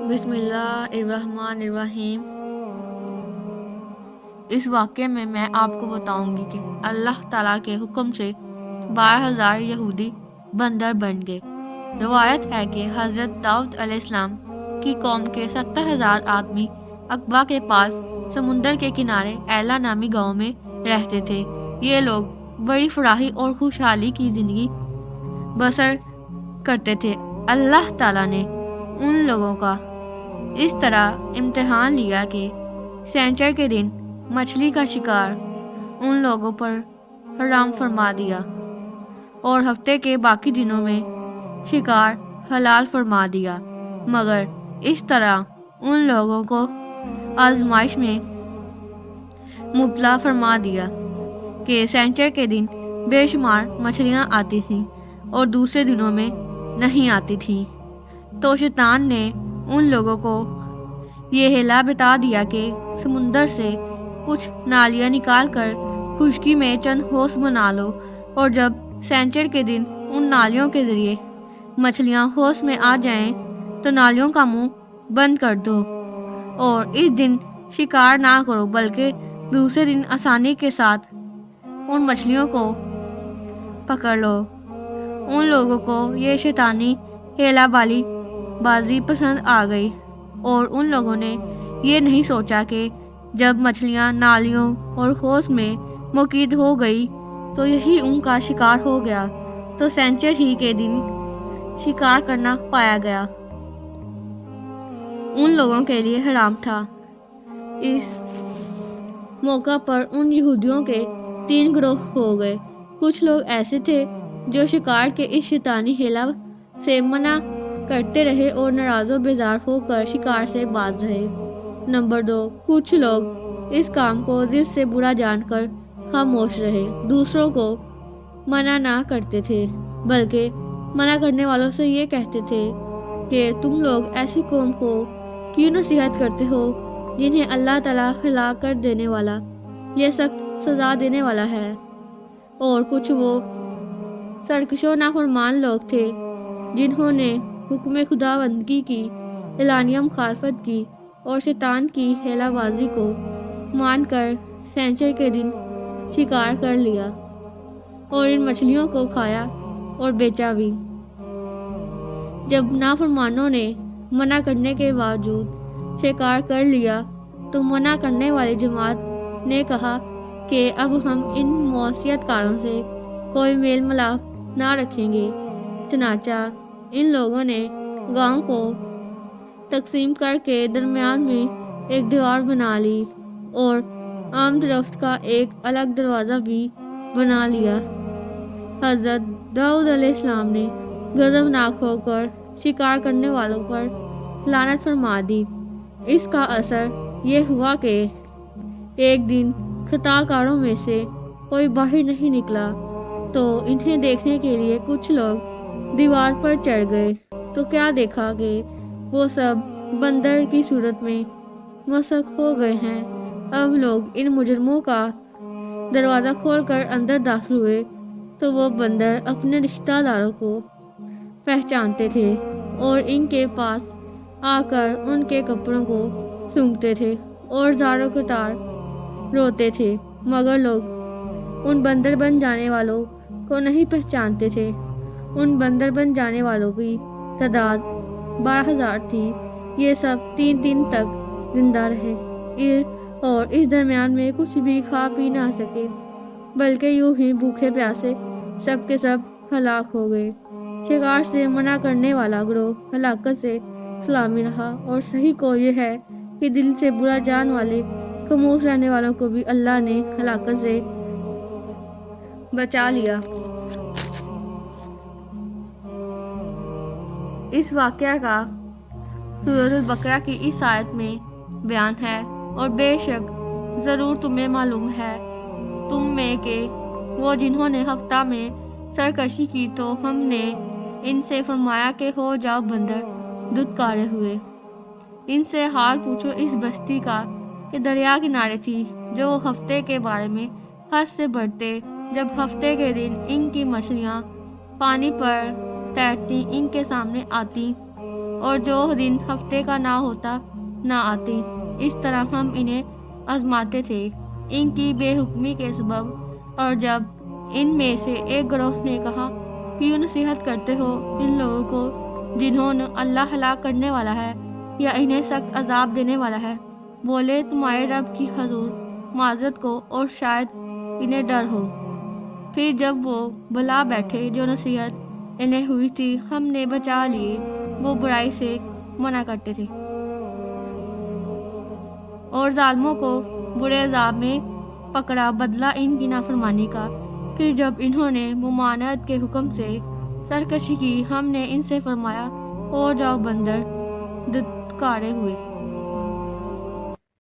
بسم اللہ الرحمن الرحیم۔ اس واقعے میں آپ کو بتاؤں گی کہ اللہ تعالیٰ کے حکم سے 12,000 یہودی بندر بن گئے۔ روایت ہے کہ حضرت داؤد علیہ السلام کی قوم کے 70,000 آدمی عقبہ کے پاس سمندر کے کنارے ایلا نامی گاؤں میں رہتے تھے۔ یہ لوگ بڑی فراخی اور خوشحالی کی زندگی بسر کرتے تھے۔ اللہ تعالیٰ نے ان لوگوں کا اس طرح امتحان لیا کہ سینچر کے دن مچھلی کا شکار ان لوگوں پر حرام فرما دیا اور ہفتے کے باقی دنوں میں شکار حلال فرما دیا، مگر اس طرح ان لوگوں کو آزمائش میں مبتلا فرما دیا کہ سینچر کے دن بے شمار مچھلیاں آتی تھیں اور دوسرے دنوں میں نہیں آتی تھیں۔ تو شیطان نے ان لوگوں کو یہ ہیلا بتا دیا کہ سمندر سے کچھ نالیاں نکال کر خشکی میں چند حوض بنا لو، اور جب سینچر کے دن ان نالیوں کے ذریعے مچھلیاں حوض میں آ جائیں تو نالیوں کا منہ بند کر دو اور اس دن شکار نہ کرو، بلکہ دوسرے دن آسانی کے ساتھ ان مچھلیوں کو پکڑ لو۔ ان لوگوں کو یہ شیطانی ہیلا بالی بازی پسند آ گئی اور ان لوگوں نے یہ نہیں سوچا کہ جب مچھلیاں نالیوں اور حوض میں موجود ہو گئی تو یہی ان کا شکار ہو گیا، تو سینچر ہی کے دن شکار کرنا پایا گیا ان لوگوں کے لیے حرام تھا۔ اس موقع پر ان یہودیوں کے 3 گروہ ہو گئے۔ کچھ لوگ ایسے تھے جو شکار کے اس شیطانی ہیلا سے منع کرتے رہے اور ناراض و بیزار ہو کر شکار سے باز رہے۔ نمبر 2، کچھ لوگ اس کام کو دل سے برا جان کر خاموش رہے، دوسروں کو منع نہ کرتے تھے، بلکہ منع کرنے والوں سے یہ کہتے تھے کہ تم لوگ ایسی قوم کو کیوں نصیحت کرتے ہو جنہیں اللہ تعالیٰ ہلاک کر دینے والا یا سخت سزا دینے والا ہے۔ اور کچھ وہ سرکش و نافرمان لوگ تھے جنہوں نے حکم خداوندی کی اعلانیہ مخالفت کی اور شیطان کی ہیلا بازی کو مان کر سینچر کے دن شکار کر لیا اور ان مچھلیوں کو کھایا اور بیچا بھی۔ جب نافرمانوں نے منع کرنے کے باوجود شکار کر لیا تو منع کرنے والی جماعت نے کہا کہ اب ہم ان معصیت کاروں سے کوئی میل ملاپ نہ رکھیں گے۔ چنانچہ ان لوگوں نے گاؤں کو تقسیم کر کے درمیان میں ایک دیوار بنا لی اور آمد رفت کا ایک الگ دروازہ بھی بنا لیا۔ حضرت داؤد علیہ السلام نے غضبناک ہو کر شکار کرنے والوں پر لعنت فرما دی۔ اس کا اثر یہ ہوا کہ ایک دن خطا کاروں میں سے کوئی باہر نہیں نکلا، تو انہیں دیکھنے کے لیے کچھ لوگ دیوار پر چڑھ گئے تو کیا دیکھا کہ وہ سب بندر کی صورت میں مسخ ہو گئے ہیں۔ اب لوگ ان مجرموں کا دروازہ کھول کر اندر داخل ہوئے تو وہ بندر اپنے رشتہ داروں کو پہچانتے تھے اور ان کے پاس آ کر ان کے کپڑوں کو سونگھتے تھے اور زاروں قطار روتے تھے، مگر لوگ ان بندر بن جانے والوں کو نہیں پہچانتے تھے۔ ان بندر بن جانے والوں کی تعداد 12,000 تھی۔ یہ سب 3 دن تک زندہ رہے اور اس درمیان میں کچھ بھی کھا پی نہ سکے، بلکہ یوں ہی بھوکے پیاسے سب کے سب ہلاک ہو گئے۔ شکار سے منع کرنے والا گروہ ہلاکت سے سلامی رہا، اور صحیح کو یہ ہے کہ دل سے برا جان والے خاموش رہنے والوں کو بھی اللہ نے ہلاکت سے بچا لیا۔ اس واقعہ کا سورۃ البقرہ کی اس آیت میں بیان ہے، اور بے شک ضرور تمہیں معلوم ہے تم میں کہ وہ جنہوں نے ہفتہ میں سرکشی کی تو ہم نے ان سے فرمایا کہ ہو جاؤ بندر دھتکارے ہوئے۔ ان سے حال پوچھو اس بستی کا کہ دریا کنارے تھی، جو وہ ہفتے کے بارے میں حد سے بڑھتے، جب ہفتے کے دن ان کی مچھلیاں پانی پر تیرتی ان کے سامنے آتی اور جو دن ہفتے کا نہ ہوتا نہ آتے۔ اس طرح ہم انہیں آزماتے تھے ان کی بے حکمی کے سبب۔ اور جب ان میں سے ایک گروہ نے کہا، کیوں نصیحت کرتے ہو ان لوگوں کو جنہوں نے اللہ ہلاک کرنے والا ہے یا انہیں سخت عذاب دینے والا ہے، بولے تمہارے رب کی حضور معذرت کو اور شاید انہیں ڈر ہو۔ پھر جب وہ بلا بیٹھے جو نصیحت انہیں ہوئی تھی ہم نے بچا لیے، وہ برائی سے منع کرتے تھے اور ظالموں کو برے عذاب میں پکڑا بدلہ ان کی نافرمانی کا۔ پھر جب انہوں نے ممانعت کے حکم سے سرکشی کی ہم نے ان سے فرمایا، ہو جاؤ بندر دھتکارے ہوئے۔